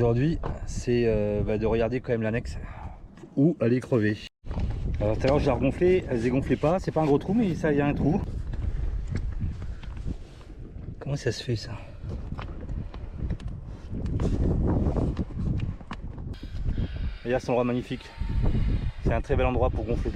aujourd'hui, c'est de regarder quand même l'annexe où elle est crevée. Alors tout à l'heure je l'ai regonflé, elle se dégonflait pas, c'est pas un gros trou mais ça, il y a un trou. Comment ça se fait ça? Et là c'est un endroit magnifique, c'est un très bel endroit pour gonfler.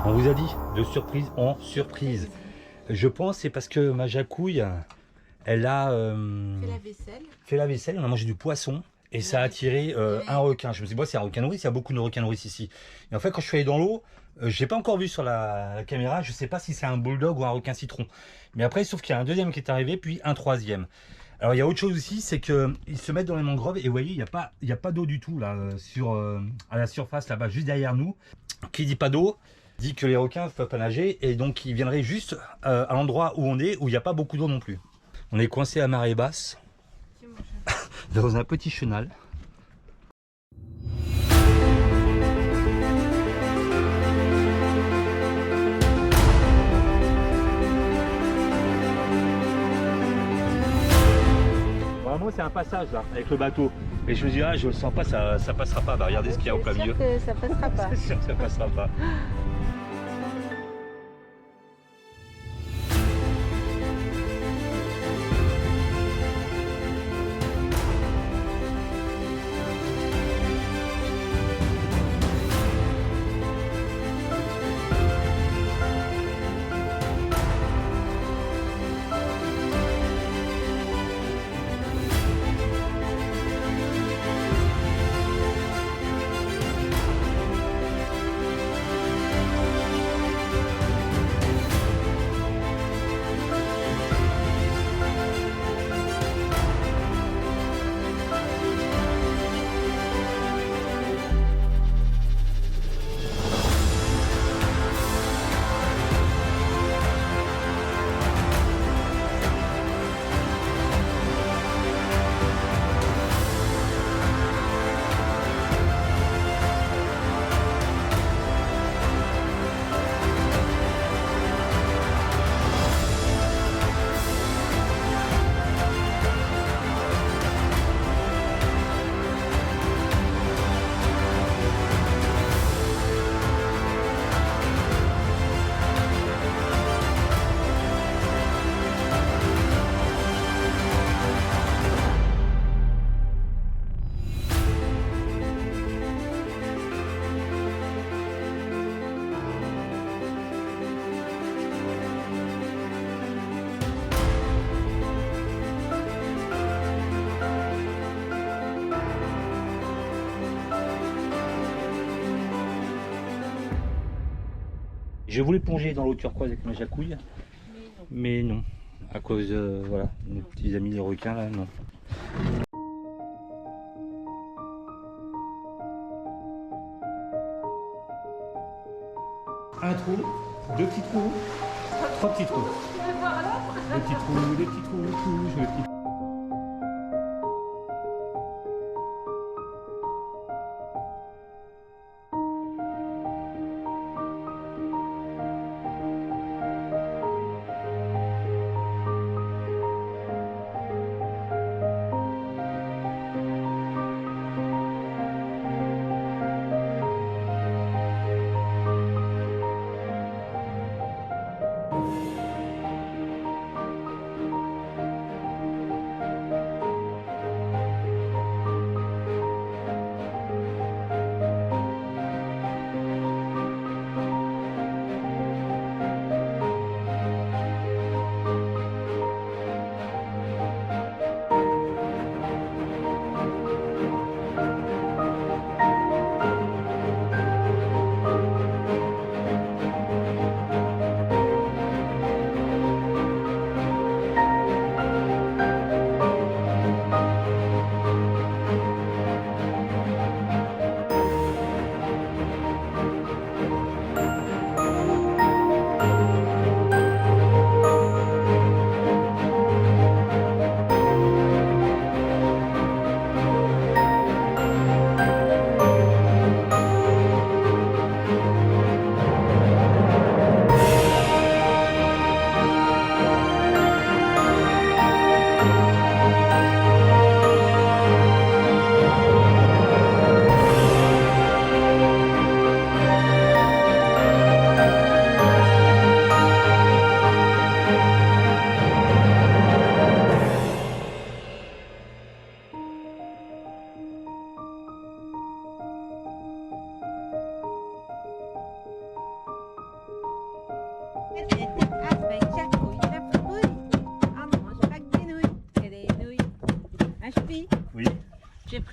On vous a dit, de surprise en surprise. Je pense c'est parce que ma jacouille, elle a fait la vaisselle, on a mangé du poisson et ça a attiré un requin. Je me suis dit, bon, c'est un requin nourrice, il y a beaucoup de requins nourrices ici. Et en fait, quand je suis allé dans l'eau, j'ai pas encore vu sur la caméra, je sais pas si c'est un bulldog ou un requin citron. Mais après, sauf qu'il y a un deuxième qui est arrivé, puis un troisième. Alors il y a autre chose aussi, c'est qu'ils se mettent dans les mangroves et vous voyez, il n'y a pas d'eau du tout là, à la surface là-bas, juste derrière nous. Qui dit pas d'eau dit que les requins ne peuvent pas nager et donc ils viendraient juste à l'endroit où on est, où il n'y a pas beaucoup d'eau non plus. On est coincé à marée basse dans un petit chenal. Vraiment c'est un passage là avec le bateau et je me dis ah je le sens pas, ça passera pas. Bah, regardez ce qu'il y a au plein milieu. Que ça passera pas. C'est sûr que ça passera pas. Je voulais plonger dans l'eau turquoise avec ma jacouille, mais non, à cause de voilà, nos petits amis les requins là, non. Un trou, deux petits trous, trois petits trous. Deux petits trous, deux petits trous, deux petits trous.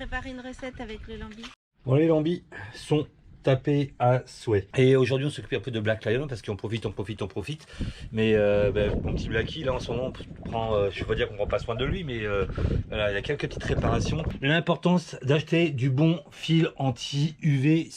préparer une recette avec le lambi. Bon, les lambis sont tapés à souhait. Et aujourd'hui, on s'occupe un peu de Black Lion parce qu'on profite. Mais mon petit Blacky, là en ce moment, on prend, je ne veux pas dire qu'on prend pas soin de lui, mais voilà, il y a quelques petites réparations. L'importance d'acheter du bon fil anti-UV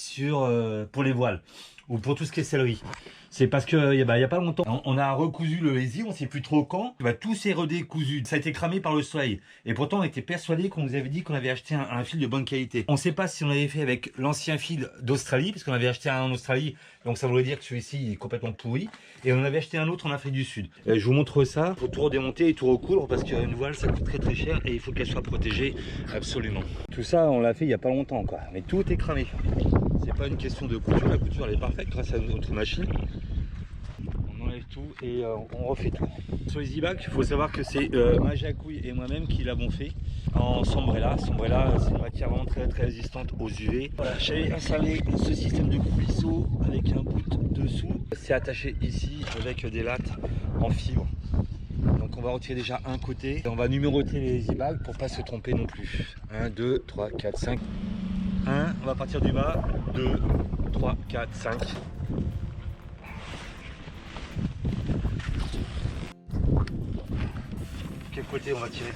pour les voiles ou pour tout ce qui est sellerie. C'est parce que il y a pas longtemps, on a recousu le Lazy, on ne sait plus trop quand. Tout s'est redécousu, ça a été cramé par le soleil. Et pourtant, on était persuadé qu'on nous avait dit qu'on avait acheté un fil de bonne qualité. On ne sait pas si on avait fait avec l'ancien fil d'Australie, parce qu'on avait acheté un en Australie, donc ça voulait dire que celui-ci est complètement pourri. Et on avait acheté un autre en Afrique du Sud. Je vous montre ça, il faut tout redémonter et tout recoudre, parce qu'une voile, ça coûte très cher et il faut qu'elle soit protégée absolument. Tout ça, on l'a fait il n'y a pas longtemps, quoi. Mais tout est cramé. C'est pas une question de couture, la couture elle est parfaite grâce à notre machine. On enlève tout et on refait tout. Sur les e-bags, il faut savoir que c'est ma Jacouille et moi-même qui l'avons fait en Sombrella. Sombrella, c'est une matière vraiment très résistante aux UV. Voilà, j'ai installé ce système de coulisseau avec un bout dessous. C'est attaché ici avec des lattes en fibre. Donc on va retirer déjà un côté et on va numéroter les e-bags pour pas se tromper non plus. 1, 2, 3, 4, 5. 1, on va partir du bas, 2, 3, 4, 5. Quel côté on va tirer?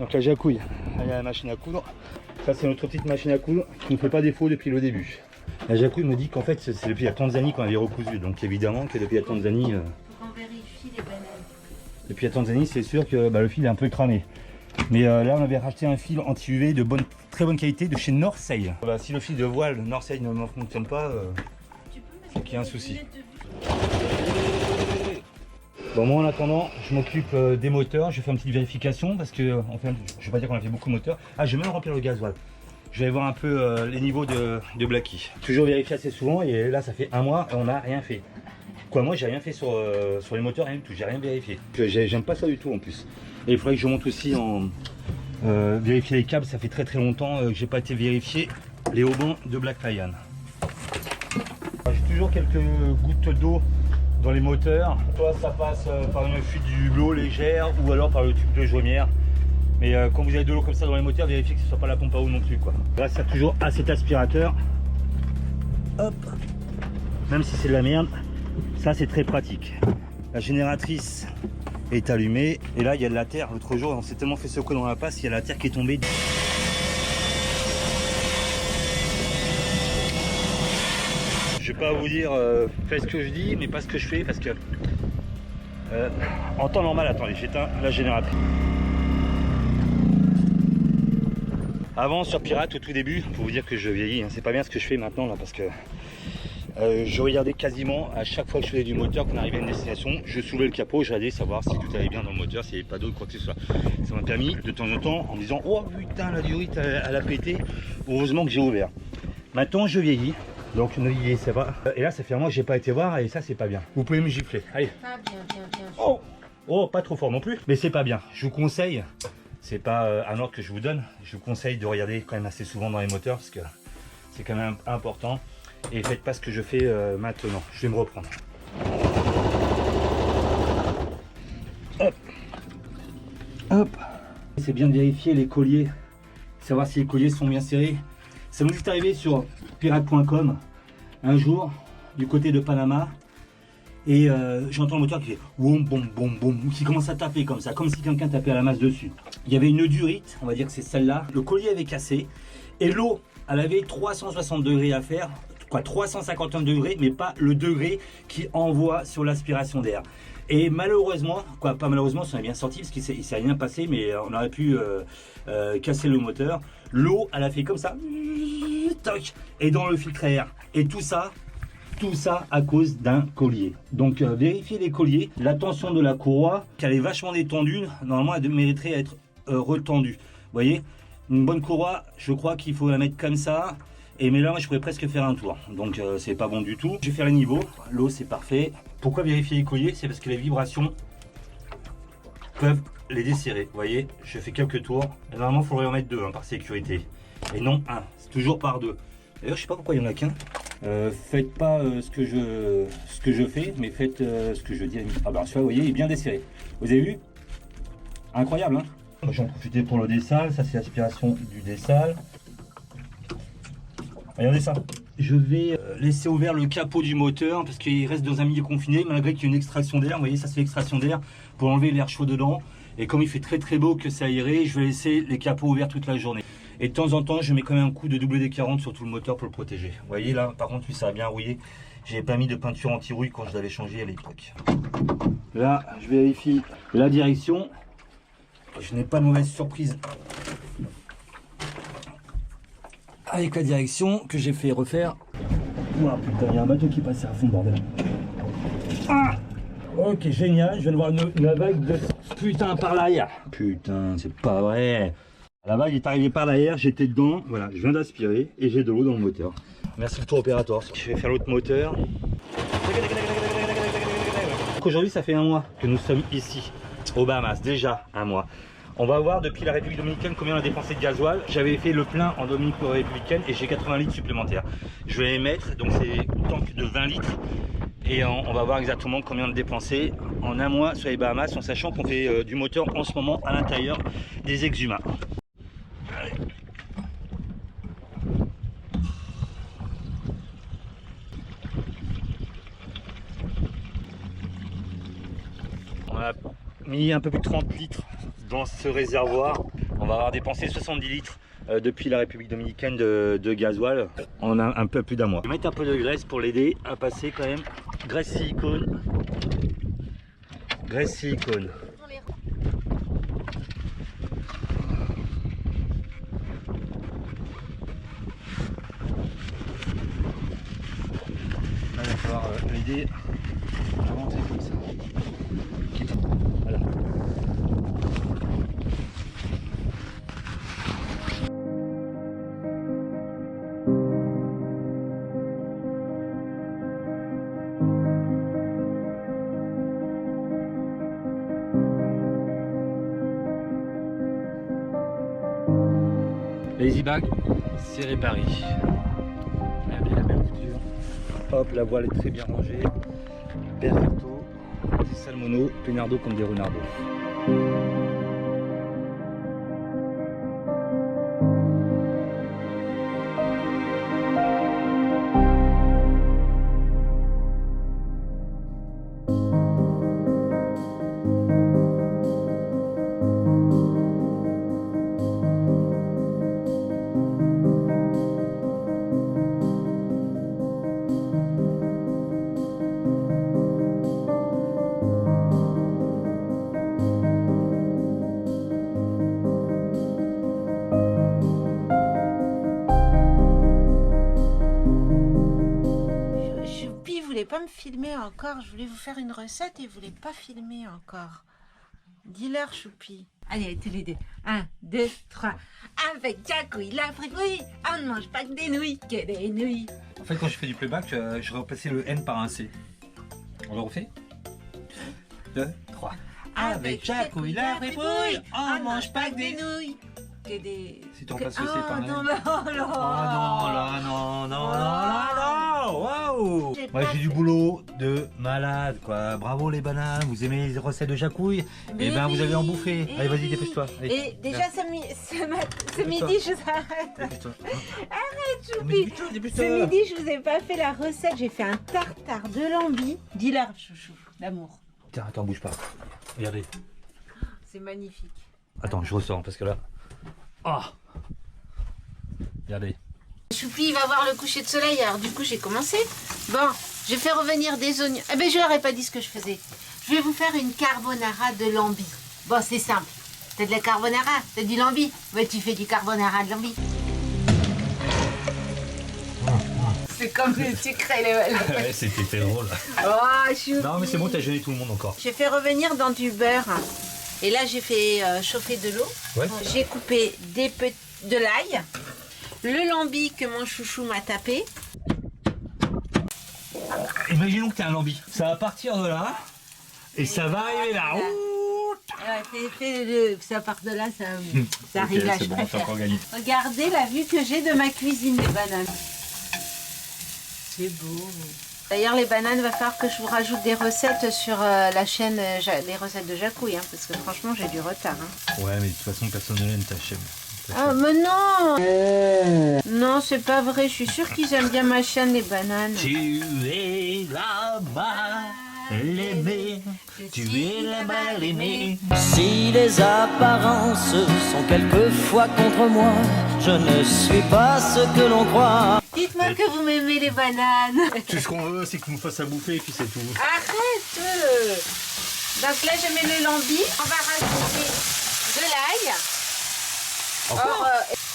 Donc la Jacouille, elle a la machine à coudre. Ça c'est notre petite machine à coudre qui ne fait pas défaut depuis le début. La Jacouille me dit qu'en fait c'est depuis la Tanzanie qu'on avait recousu. Donc évidemment que depuis la Tanzanie... Faut qu'on vérifie les bananes. Depuis la Tanzanie c'est sûr que le fil est un peu cramé. Mais là on avait racheté un fil anti-UV de très bonne qualité de chez Norseil. Si le fil de voile Norseil ne fonctionne pas, c'est qu'il y a un souci. Bon, moi en attendant, je m'occupe des moteurs, je fais une petite vérification parce que, enfin, je vais pas dire qu'on a fait beaucoup de moteurs. Ah, je vais même remplir le gasoil. Je vais aller voir un peu les niveaux de Blacky. Toujours vérifier assez souvent et là ça fait un mois et on n'a rien fait. Quoi, moi j'ai rien fait sur les moteurs, rien du tout, j'ai rien vérifié. J'aime pas ça du tout en plus. Et il faudrait que je monte aussi en vérifier les câbles, ça fait très longtemps que j'ai pas été vérifié les haubans de Black Lion. J'ai toujours quelques gouttes d'eau dans les moteurs, soit ça passe par une fuite du hublot légère ou alors par le tube de jaumière. Mais quand vous avez de l'eau comme ça dans les moteurs, vérifiez que ce soit pas la pompe à eau non plus, quoi. Grâce à toujours à cet aspirateur, hop, même si c'est de la merde, ça c'est très pratique. La génératrice est allumée et là il y a de la terre. L'autre jour on s'est tellement fait secouer dans la passe, il y a la terre qui est tombée. Je vais pas vous dire faites ce que je dis, mais pas ce que je fais parce que en temps normal, attendez, j'éteins la génératrice. Avant sur Pirate au tout début, pour vous dire que je vieillis, hein, c'est pas bien ce que je fais maintenant là parce que je regardais quasiment à chaque fois que je faisais du moteur qu'on arrivait à une destination, je soulevais le capot, j'allais savoir si tout allait bien dans le moteur, s'il n'y avait pas d'eau quoi que ce soit. Ça m'a permis de temps en temps en me disant oh putain la durite elle a pété, heureusement que j'ai ouvert. Maintenant je vieillis. Donc ne vieillissez pas. Et là ça fait un mois que j'ai pas été voir et ça c'est pas bien. Vous pouvez me gifler. Allez. Ah bien. Oh, pas trop fort non plus. Mais c'est pas bien. Je vous conseille, c'est pas un ordre que je vous donne, je vous conseille de regarder quand même assez souvent dans les moteurs parce que c'est quand même important. Et faites pas ce que je fais maintenant. Je vais me reprendre. Hop. Hop. C'est bien de vérifier les colliers. Savoir si les colliers sont bien serrés. Ça nous est arrivé sur pirate.com un jour du côté de Panama et j'entends le moteur qui fait boum boum boum boum qui commence à taper comme ça, comme si quelqu'un tapait à la masse dessus. Il y avait une durite, on va dire que c'est celle-là, le collier avait cassé et l'eau elle avait 360 degrés à faire, quoi 351 degrés mais pas le degré qui envoie sur l'aspiration d'air. Et malheureusement, quoi pas malheureusement, ça en est bien sorti parce qu'il s'est rien passé, mais on aurait pu casser le moteur. L'eau, elle a fait comme ça, toc, et dans le filtre à air. Et tout ça à cause d'un collier. Donc vérifiez les colliers. La tension de la courroie, qu'elle est vachement détendue, normalement elle mériterait à être retendue. Vous voyez, une bonne courroie, je crois qu'il faut la mettre comme ça. Et mais là, moi, je pourrais presque faire un tour. Donc c'est pas bon du tout. Je vais faire les niveaux. L'eau, c'est parfait. Pourquoi vérifier les colliers? C'est parce que les vibrations peuvent les desserrer. Vous voyez, je fais quelques tours. Et normalement, il faudrait en mettre 2 par sécurité. Et non 1, c'est toujours par 2. D'ailleurs, je sais pas pourquoi il y en a qu'un. Faites pas ce que je fais, mais faites ce que je dis. Ah bah celui-là, vous voyez, il est bien desserré. Vous avez vu? Incroyable, hein? J'en profitais pour le dessal. Ça, c'est l'aspiration du dessal. Regardez ça. Je vais laisser ouvert le capot du moteur parce qu'il reste dans un milieu confiné malgré qu'il y ait une extraction d'air. Vous voyez, ça c'est l'extraction d'air pour enlever l'air chaud dedans. Et comme il fait très beau que c'est aéré, je vais laisser les capots ouverts toute la journée. Et de temps en temps, je mets quand même un coup de WD-40 sur tout le moteur pour le protéger. Vous voyez là, par contre, lui, ça a bien rouillé. J'avais pas mis de peinture anti-rouille quand je l'avais changé à l'époque. Là, je vérifie la direction. Je n'ai pas de mauvaise surprise avec la direction que j'ai fait refaire. Ouah putain, il y a un bateau qui passe à fond, bordel. Ah, ok, génial, je viens de voir une vague de putain par l'arrière. Putain, c'est pas vrai. La vague est arrivée par l'arrière, j'étais dedans, voilà, je viens d'aspirer et j'ai de l'eau dans le moteur. Merci le tour opérateur. Je vais faire l'autre moteur. Aujourd'hui, ça fait 1 mois que nous sommes ici, aux Bahamas, déjà 1 mois. On va voir depuis la République Dominicaine combien on a dépensé de gasoil. J'avais fait le plein en Dominique Républicaine et j'ai 80 litres supplémentaires. Je vais les mettre, donc c'est autant que de 20 litres. Et on va voir exactement combien on a dépensé en 1 mois sur les Bahamas, en sachant qu'on fait du moteur en ce moment à l'intérieur des Exuma. Allez. On a mis un peu plus de 30 litres dans ce réservoir. On va avoir dépensé 70 litres depuis la République Dominicaine de gasoil en un peu plus d'1 mois. Je vais mettre un peu de graisse pour l'aider à passer quand même. Graisse silicone. Graisse silicone. Là, il va falloir l'aider à rentrer comme ça. Voilà. Les easy bag, c'est réparé. Regardez la belle couture. Hop, la voile est très bien rangée. Perfecto. Des salmono, peinardo comme des renardos. Pas me filmer encore, je voulais vous faire une recette et vous voulez pas filmer encore. Dis-leur, Choupi. Allez, tous les deux. 1, 2, 3. Avec Jacouille, la fripouille, on ne mange pas que des nouilles, que des nouilles. En fait, quand je fais du playback, je remplaçais le N par un C. On le refait 2, 3. Avec Jacouille, la fripouille, on ne mange pas que des nouilles. Que des... Si tu remplaces le C par un N. Non, non, non. Oh non, là, non, non, non, waouh. Moi, j'ai du boulot de malade, quoi. Bravo les bananes, vous aimez les recettes de Jacouille? Et ben, vous allez en bouffer. Allez, vas-y, dépêche-toi. Et déjà, ce midi, je vous arrête. Arrête, Choupi. Ce midi, je vous ai pas fait la recette. J'ai fait un tartare de lambi. Dis-leur, chouchou, d'amour. Tiens, attends, bouge pas. Regardez. C'est magnifique. Attends, je ressors parce que là... Ah, regardez. Choupi, il va voir le coucher de soleil, alors du coup j'ai commencé. Bon, j'ai fait revenir des oignons. Eh ben je leur ai pas dit ce que je faisais. Je vais vous faire une carbonara de lambi. Bon, c'est simple. T'as de la carbonara, t'as du lambi. Ouais, tu fais du carbonara de lambi. C'est comme le sucré le... Ouais, c'était drôle. Oh, Choupi. Non, mais c'est bon, t'as gêné tout le monde encore. J'ai fait revenir dans du beurre. Et là, j'ai fait chauffer de l'eau. Ouais. J'ai coupé de l'ail. Le lambi que mon chouchou m'a tapé. Imaginons que tu as un lambi. Ça va partir de là et ça va arriver là. Ouh, Ça part de là, ça arrive là, je bon, préfère. encore gagné. Regardez la vue que j'ai de ma cuisine des bananes. C'est beau. D'ailleurs, les bananes, il va falloir que je vous rajoute des recettes sur la chaîne, les recettes de Jacouille, hein, parce que franchement, j'ai du retard. Hein. Ouais, mais de toute façon, personne ne l'aime ta chaîne. Ah, mais non Non, c'est pas vrai, je suis sûre qu'ils aiment bien ma chaîne, les bananes. Tu es là-bas, l'aimé, tu es là-bas, l'aimé. Si les apparences sont quelquefois contre moi, je ne suis pas ce que l'on croit. Dites-moi que vous m'aimez les bananes. Tout ce qu'on veut, c'est qu'on nous fasse à bouffer et puis c'est tout. Arrête. Donc là, je mets le lambi. On va rajouter de l'ail. Or,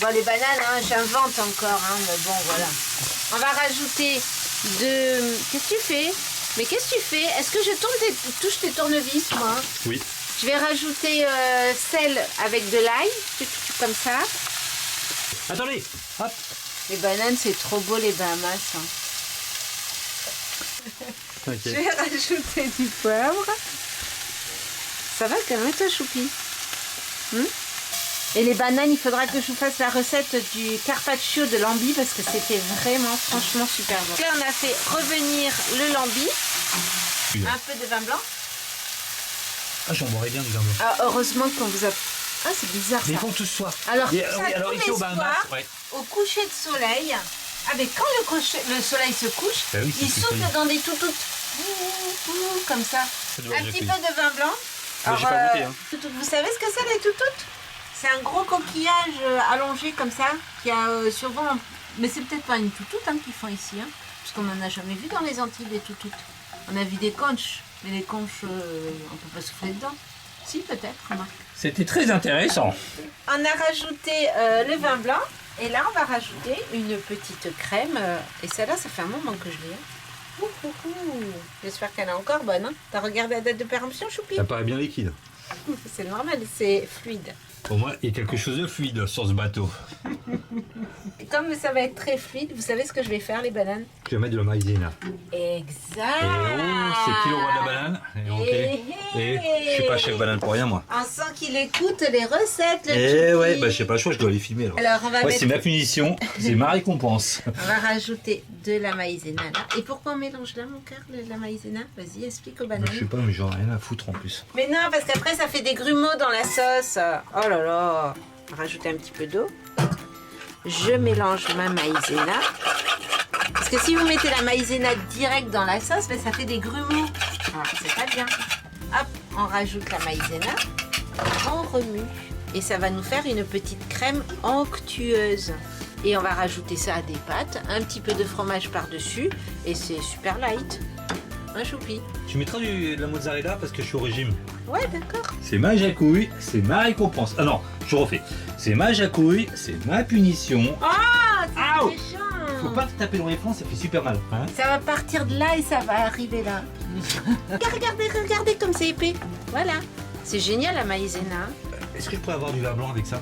bon, les bananes, hein, j'invente encore, hein, mais bon, voilà. On va rajouter de... Qu'est-ce que tu fais? Mais qu'est-ce que tu fais? Est-ce que je touche tes tournevis, moi? Oui. Je vais rajouter sel avec de l'ail, comme ça. Attendez, hop. Les bananes, c'est trop beau, les Bahamas. Hein. Okay. Je vais rajouter du poivre. Ça va quand même, toi, Choupi? Et les bananes, il faudra que je vous fasse la recette du carpaccio de lambi parce que c'était vraiment, franchement, super bon. Là, on a fait revenir le lambi. Un peu de vin blanc. Ah, j'en boirais bien du vin blanc. Ah, heureusement qu'on vous a... Ah, c'est bizarre, ça. Mais ils font tous soir. Alors, oui, ça, alors ici au Bahamas, ouais. Au coucher de soleil, avec quand le soleil se couche, bah oui, il souffle dans des toutouttes. Comme ça. Un petit peu de vin blanc. Alors, j'ai pas goûté. Hein. Vous savez ce que c'est les toutouttes? C'est un gros coquillage allongé comme ça, qui a souvent... Mais c'est peut-être pas une toutoute hein, qu'ils font ici, hein, parce qu'on n'en a jamais vu dans les Antilles des toutouttes. On a vu des conches, mais les conches, on peut pas souffler dedans. Si, peut-être, remarque. C'était très intéressant. On a rajouté le vin blanc, et là on va rajouter une petite crème. Et celle-là, ça fait un moment que je l'ai. J'espère qu'elle est encore bonne. Hein. T'as regardé la date de péremption, Choupi? Ça paraît bien liquide. C'est normal, c'est fluide. Pour moi, il y a quelque chose de fluide sur ce bateau. Et comme ça va être très fluide, vous savez ce que je vais faire, les bananes? Je vais mettre de la maïzena. Exact. Et oh, c'est qui le roi de la banane? Et ok. Et je suis pas chef banane pour rien, moi. On sent qu'il écoute les recettes, le Eh Choupi. ouais, bah j'ai pas le choix, je dois les filmer alors. Alors on va mettre... c'est ma punition, c'est ma récompense. On va rajouter de la maïzena là. Et pourquoi on mélange là, mon cœur, de la maïzena? Vas-y, explique aux bananes. Je sais pas, mais j'en ai rien à foutre en plus. Mais non, parce qu'après ça fait des grumeaux dans la sauce. Oh là là. On va rajouter un petit peu d'eau. Je mélange ma maïzena. Parce que si vous mettez la maïzena direct dans la sauce, ben, ça fait des grumeaux. Alors c'est pas bien. Hop, on rajoute la maïzena. On remue. Et ça va nous faire une petite crème onctueuse. Et on va rajouter ça à des pâtes. Un petit peu de fromage par-dessus. Et c'est super light. Un choupi. Tu mettras de la mozzarella parce que je suis au régime. Ouais, d'accord. C'est ma jacouille, c'est ma récompense. Ah non, je refais. C'est ma jacouille, c'est ma punition. Ah, c'est Ouh. méchant. Faut pas te taper dans les flancs, ça fait super mal. Hein? Ça va partir de là et ça va arriver là. Regardez comme c'est épais. Voilà. C'est génial la maïzena. Est-ce que je pourrais avoir du vin blanc avec ça?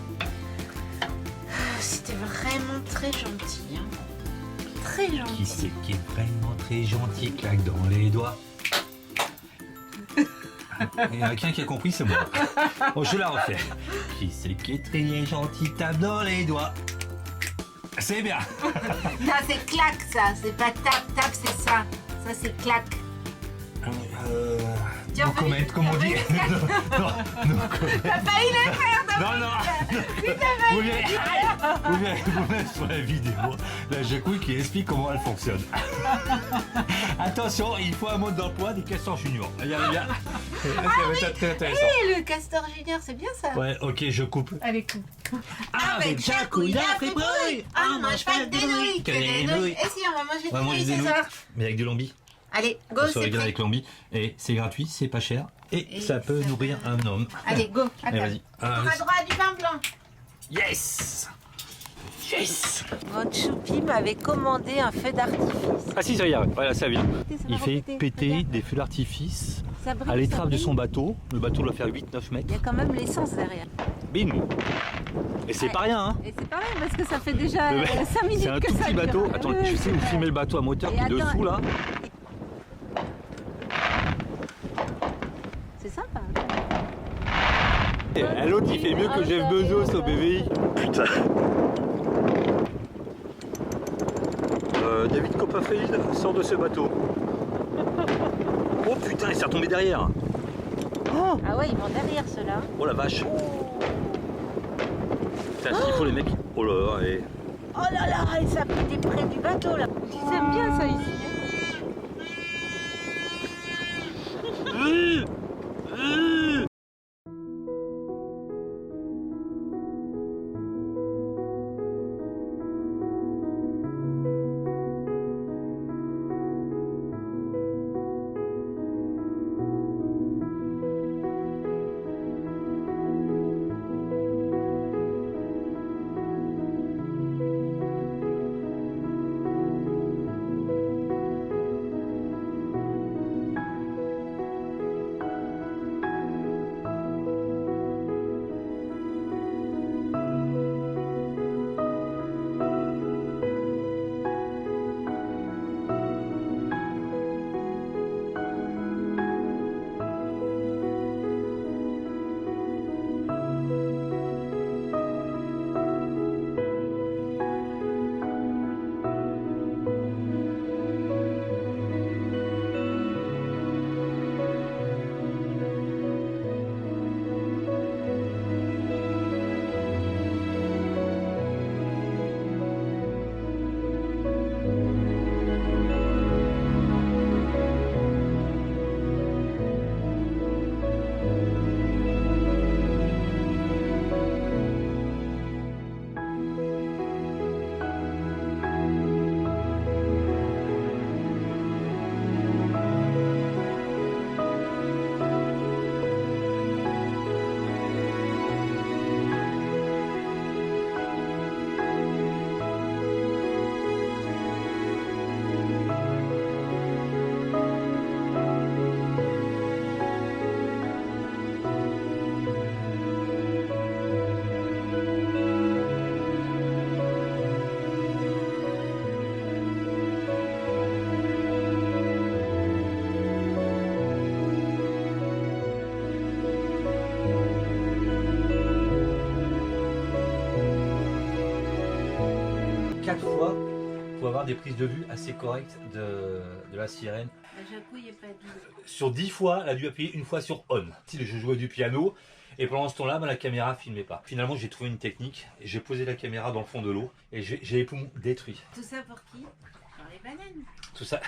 C'était vraiment très gentil. Hein. Très Qui gentil. c'est qui est vraiment très gentil, claque dans les doigts. Il y en a qu'un qui a compris, c'est moi. Bon, je la refais. Qui c'est qui est très gentil, tape dans les doigts. C'est bien. Non, c'est claque ça. C'est pas tape, c'est ça. Ça, c'est claque. No comment, comme on dit. Non, T'as pas eu le faire de non. Vous verrez sur la vidéo la jacouille qui explique comment elle fonctionne. Attention, il faut un mode d'emploi des castors juniors. Regardez bien. Ça va être très intéressant. Et le castor junior, c'est bien ça. Ouais, ok, je coupe. Allez, coupe. Avec jacouille, la fripouille, on mange pas des nouilles, que des nouilles. Et si on va manger On va des manger nouilles des ce nouilles, soir? mais avec du lambi. Allez, go, On se c'est régale prêt. avec lambi. Et c'est gratuit, c'est pas cher. Et ça peut ça nourrir peut- un homme. Allez, go. Allez, Attends. vas-y. On aura droit à du vin blanc. Yes. Yes. Votre choupi m'avait commandé un feu d'artifice. Ah si, ça y est, voilà, ça vient. Ça Il va fait péter, péter regarde. des feux d'artifice Ça brille, à l'étrave ça de brille. son bateau. Le bateau doit faire 8-9 Il y mètres. a quand même l'essence derrière. Bim. Et c'est Ouais. pas rien, hein. Et c'est pareil parce que ça fait déjà Le mec, 5 minutes c'est un que tout ça petit dure. bateau. Attends, je sais où filmer le bateau à moteur Et qui est attends, dessous là. C'est sympa. fait mieux que Jeff Bezos au BVI. Putain. David Copperfield sort de ce bateau. Oh putain, il s'est retombé derrière. Oh. Ah ouais, ils vont derrière ceux-là. Oh la vache. Putain, il faut les mecs. Oh là là, et... Oh là là, et ça t'es près du bateau là. Ils aiment bien ça ici. Pour avoir des prises de vue assez correctes de la sirène. La jacouille est pas dure. Sur 10 fois, elle a dû appuyer une fois sur on. Si je jouais du piano et pendant ce temps-là, la caméra filmait pas. Finalement, j'ai trouvé une technique et j'ai posé la caméra dans le fond de l'eau et j'ai les poumons détruits. Tout ça pour qui? Pour les bananes. Tout ça.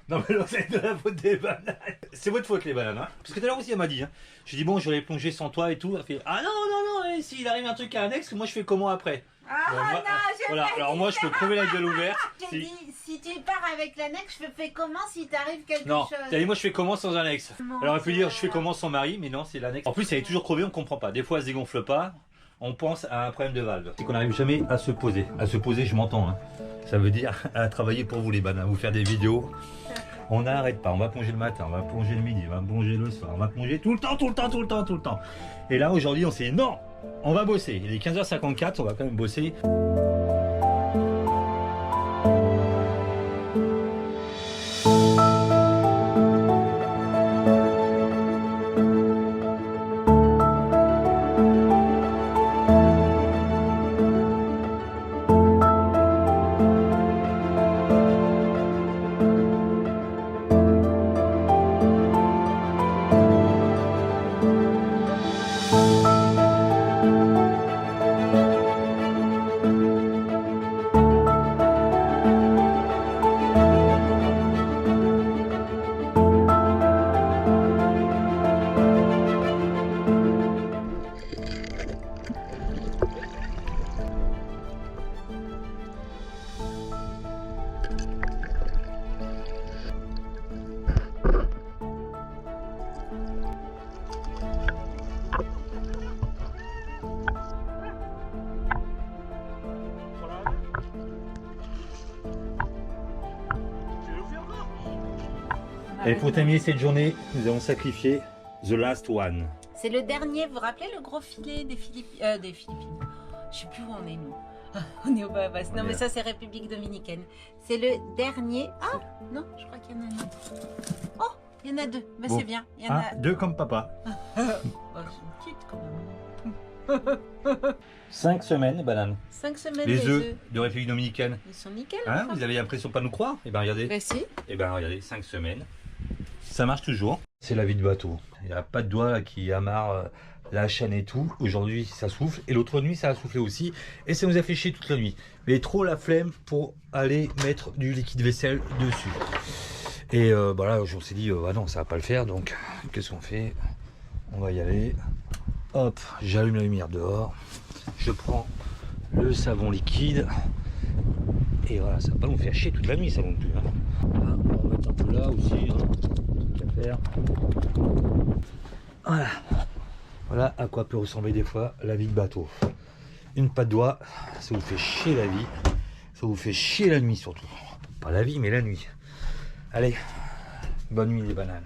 Non mais là, c'est de la faute des bananes. C'est votre faute les bananes. Hein. Parce que tout à l'heure aussi, elle m'a dit. Hein. J'ai dit bon, je vais les plonger sans toi et tout. Elle fait ah non, non, non, et s'il arrive un truc à l'annexe, moi je fais comment après? Ah moi, non, voilà, alors moi je peux crever la gueule ouverte. J'ai dit, si tu pars avec l'annexe, je fais comment si t'arrive quelque non, chose? t'as dit moi je fais comment sans annexe? Alors elle peut dire je fais comment sans mari, mais non, c'est l'annexe. En plus elle est toujours crevée, on comprend pas. Des fois elle se dégonfle pas, on pense à un problème de valve. C'est qu'on n'arrive jamais à se poser. À se poser, je m'entends. Hein. Ça veut dire à travailler pour vous les bananes, à vous faire des vidéos. On n'arrête pas, on va plonger le matin, on va plonger le midi, on va plonger le soir, on va plonger tout le temps, tout le temps, tout le temps, tout le temps. Et là aujourd'hui on s'est dit non, on va bosser. Il est 15h54, on va quand même bosser. Et pour terminer cette journée, nous avons sacrifié The Last One. C'est le dernier, vous vous rappelez le gros filet des Philippines? Je sais plus où on est nous. On est au Bahamas. Non mais ça c'est République Dominicaine. C'est le dernier. Ah non, je crois qu'il y en a un autre. Oh, il y en a deux. Bah, bon. C'est bien. Il y en a deux comme papa. Oh, c'est une petite quand même. 5 semaines, banane. 5 semaines Les œufs de République Dominicaine. Ils sont nickel. Hein, vous avez l'impression de pas nous croire? Eh ben regardez. Bah si. Eh ben regardez, 5 semaines. Ça marche toujours. C'est la vie de bateau. Il n'y a pas de doigt là, qui amarre la chaîne et tout. Aujourd'hui, ça souffle. Et l'autre nuit, ça a soufflé aussi. Et ça nous a fait chier toute la nuit. Mais trop la flemme pour aller mettre du liquide vaisselle dessus. Et bah là, on s'est dit, ah non, ça va pas le faire. Donc, qu'est-ce qu'on fait? On va y aller. Hop, j'allume la lumière dehors. Je prends le savon liquide. Et voilà, ça va pas nous faire chier toute la nuit, ça non plus. Hein. Voilà, on va mettre un peu là aussi. Hein. Qu'à faire. Voilà. Voilà à quoi peut ressembler des fois la vie de bateau. Une patte doigt, ça vous fait chier la vie. Ça vous fait chier la nuit surtout. Pas la vie, mais la nuit. Allez, bonne nuit les bananes.